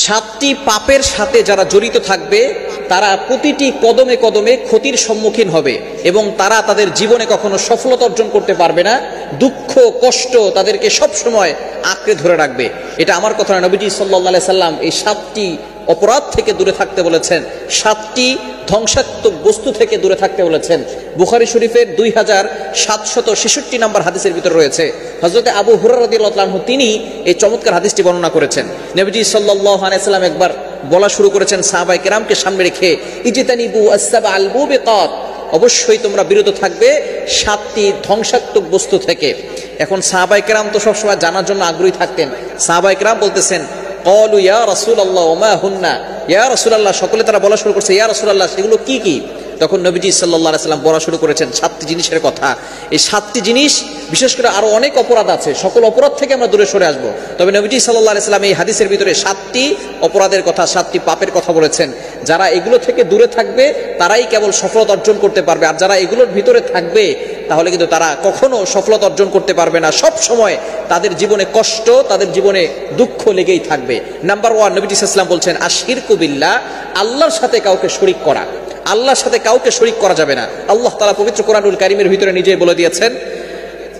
সাতটি পাপের সাথে যারা জড়িত থাকবে তারা প্রতিটি কদমে কদমে ক্ষতির সম্মুখীন হবে এবং তারা তাদের জীবনে কখনো সফলতা অর্জন করতে পারবে না। দুঃখ কষ্ট তাদেরকে সব সময় আঁকড়ে ধরে রাখবে। এটা আমার কথা নয়, নবীজি সাল্লাল্লাহু আলাইহি সাল্লাম এই সাতটি অপরাধ থেকে দূরে থাকতে বলেছেন, সাতটি ধ্বংসাত্মক বস্তু থেকে দূরে থাকতে বলেছেন। বুখারী শরীফের 2766 নম্বর হাদিসের ভিতরে রয়েছে। হযরত আবু হুরায়রা রাদিয়াল্লাহু আনহু তিনি এই চমৎকার হাদিসটি বর্ণনা করেছেন। নবীজি সাল্লাল্লাহু আলাইহি সাল্লাম একবার বলা শুরু করেছেন সাহাবায়ে কেরামকে সামনে রেখে, ইজতানিবু আস-সাবআল মুবিকাত, অবশ্যই তোমরা বিরত থাকবে সাতটি ধ্বংসাত্মক বস্তু থেকে। এখন সাহাবায়ে কেরাম তো সবসময় জানার জন্য আগ্রহী থাকতেন। সাহাবায়ে কেরাম বলতেছেন, ক্বালু ইয়া রাসূলুল্লাহ ওয়া মা হুন্না, ইয়া রাসূলুল্লাহ, সকলে তারা বলা শুরু করছে, ইয়া রাসূলুল্লাহ সেগুলো কি কি? তখন নবীজি সাল্লাল্লাহু আলাইহি সাল্লাম বলা শুরু করেছেন সাতটি জিনিসের কথা। এই সাতটি জিনিস, বিশেষ করে আরো অনেক অপরাধ আছে, সকল অপরাধ থেকে আমরা দূরে সরে আসবো। তবে নবীজি সাল্লাল্লাহু আলাইহি সাল্লাম এই হাদিসের ভিতরে সাতটি অপরাধের কথা, সাতটি পাপের কথা বলেছেন। যারা এগুলো থেকে দূরে থাকবে তারাই কেবল সফলতা অর্জন করতে পারবে, আর যারা এগুলোর ভিতরে থাকবে তাহলে কিন্তু তারা কখনো সফলতা অর্জন করতে পারবে না। সব সময় তাদের জীবনে কষ্ট, তাদের জীবনে দুঃখ লেগেই থাকবে। নাম্বার 1, নবীজি সাল্লাল্লাহু আলাইহি সাল্লাম বলছেন আশিরকু বিল্লাহ, আল্লাহর সাথে কাউকে শরীক করা। আল্লাহর সাথে কাউকে শরীক করা যাবে না। আল্লাহ তাআলা পবিত্র কোরআনুল কারীমের ভিতরে নিজেই বলে দিয়েছেন,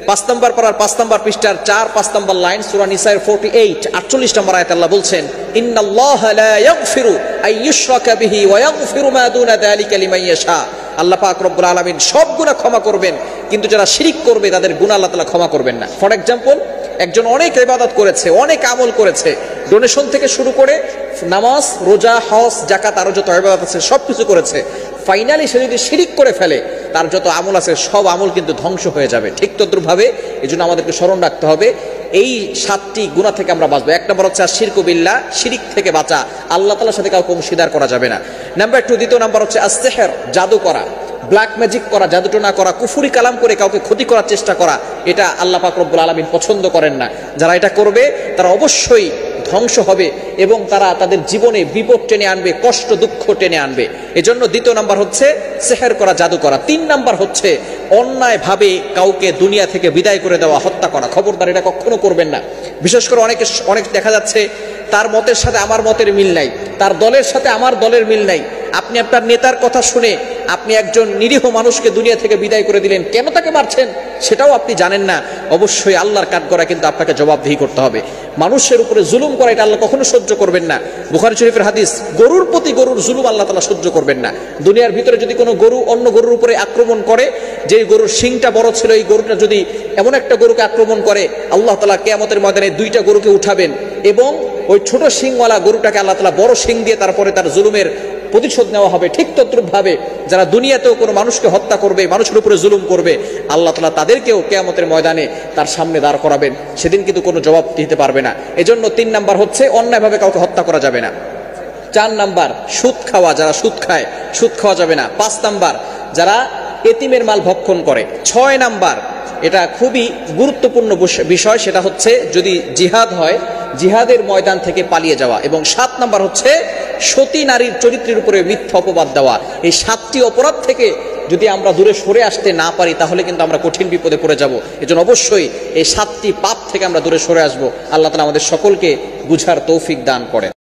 5 নম্বর পারার 5 নম্বর পৃষ্ঠার 4-5 নম্বর লাইন, সূরা নিসার 48 নম্বর আয়াতে আল্লাহ বলছেন, ইন্নাল্লাহা লা ইয়াগফিরু আন ইউশরাকা বিহি ওয়া ইয়াগফিরু মা দুনা যালিকা লিমান ইয়াশা। আল্লাহ পাক রব্বুল আলামিন সব গুনাহ ক্ষমা করবেন, কিন্তু যারা শিরক করবে তাদের গুনাহ আল্লাহ তাআলা ক্ষমা করবেন না। ফর এক্সাম্পল, একজন অনেক ইবাদত করেছে, অনেক আমল করেছে, ডোনেশন থেকে শুরু করে নামাজ, রোজা, হজ, যাকাত, আরো যত ইবাদত আছে সবকিছু করেছে। ফাইনালি সে যদি শিরক করে ফেলে, তার যত আমল আছে সব আমল কিন্তু ধ্বংস হয়ে যাবে। ঠিক তদ্রুপভাবে এজন্য আমাদেরকে স্মরণ রাখতে হবে এই সাতটি গুনাহ থেকে আমরা বাঁচবো। 1 নম্বর হচ্ছে আশিরকু বিল্লাহ, শিরক থেকে বাঁচা, আল্লাহ তাআলার সাথে কাউকে অংশীদার করা যাবে না। নাম্বার 2, দ্বিতীয় নাম্বার হচ্ছে আস-সিহর, জাদু করা, ব্ল্যাক ম্যাজিক করা, জাদুটোনা করা, কুফরি কালাম করে কাউকে ক্ষতি করার চেষ্টা করা, এটা আল্লাহ পাক রব্বুল আলামিন পছন্দ করেন না। যারা এটা করবে তারা অবশ্যই ধ্বংস হবে এবং তারা তাদের জীবনে বিপদ টেনে আনবে, কষ্ট দুঃখ টেনে আনবে। এজন্য দ্বিতীয় নাম্বার হচ্ছে সিহর করা, জাদু করা। 3 নাম্বার হচ্ছে অন্যায়ভাবে কাউকে দুনিয়া থেকে বিদায় করে দেওয়া, হত্যা করা। খবরদার, এটা কখনো করবেন না। বিশেষ করে অনেক দেখা যাচ্ছে তার মতের সাথে আমার মতের মিল নাই, তার দলের সাথে আমার দলের মিল নাই। আপনি আপনার নেতার কথা শুনে আপনি একজন নিরীহ মানুষকে দুনিয়া থেকে বিদায় করে দিলেন, কেন তাকে মারছেন সেটাও আপনি জানেন না। অবশ্যই আল্লাহর কাঠগড়ায় কিন্তু আপনাকে জবাবদিহি করতে হবে। মানুষের উপরে জুলুম করা এটা আল্লাহ কখনো সহ্য করবেন না। বুখারী শরীফের হাদিস, গরুর প্রতি গরুর জুলুম আল্লাহ তাআলা সহ্য করবেন না। দুনিয়ার ভিতরে যদি কোনো গরু অন্য গরুর উপরে আক্রমণ করে, যে গরুর শিংটা বড় ছিল, এই গরুটা যদি এমন একটা গরুকে আক্রমণ করে, আল্লাহ তাআলা কিয়ামতের ময়দানে 2টা গরুকে উঠাবেন এবং ওই ছোট শিংওয়ালা গরুটাকে আল্লাহ তাআলা বড় শিং দিয়ে তারপরে তার জুলুমের প্রতিশোধ নেওয়া হবে। ঠিক তদ্রুপভাবে যারা দুনিয়াতেও কোনো মানুষকে হত্যা করবে, মানুষের উপরে জুলুম করবে, আল্লাহ তাআলা তাদেরকেও কিয়ামতের ময়দানে তার সামনে দাঁড় করাবেন, সেদিন কিন্তু কোনো জবাব দিতে পারবে না। এজন্য 3 নাম্বার হচ্ছে অন্যায়ভাবে কাউকে হত্যা করা যাবে না। 4 নাম্বার সুদ খাওয়া, যারা সুদ খায়, সুদ খাওয়া যাবে না। 5 নাম্বার যারা এতিমের মাল ভক্ষণ করে। 6 নাম্বার, এটা খুবই গুরুত্বপূর্ণ বিষয়, সেটা হচ্ছে যদি জিহাদ হয়, জিহাদের ময়দান থেকে পালিয়ে যাওয়া। এবং 7 নাম্বার হচ্ছে সতী নারীর চরিত্রের উপরে মিথ্যা অপবাদ দেওয়া। এই 7টি অপরাধ থেকে যদি আমরা দূরে সরে আসতে না পারি তাহলে কিন্তু আমরা কঠিন বিপদে পড়ে যাব। এজন্য অবশ্যই এই 7টি পাপ থেকে আমরা দূরে সরে আসবো। আল্লাহ তাআলা আমাদের সকলকে বুঝার তৌফিক দান করেন।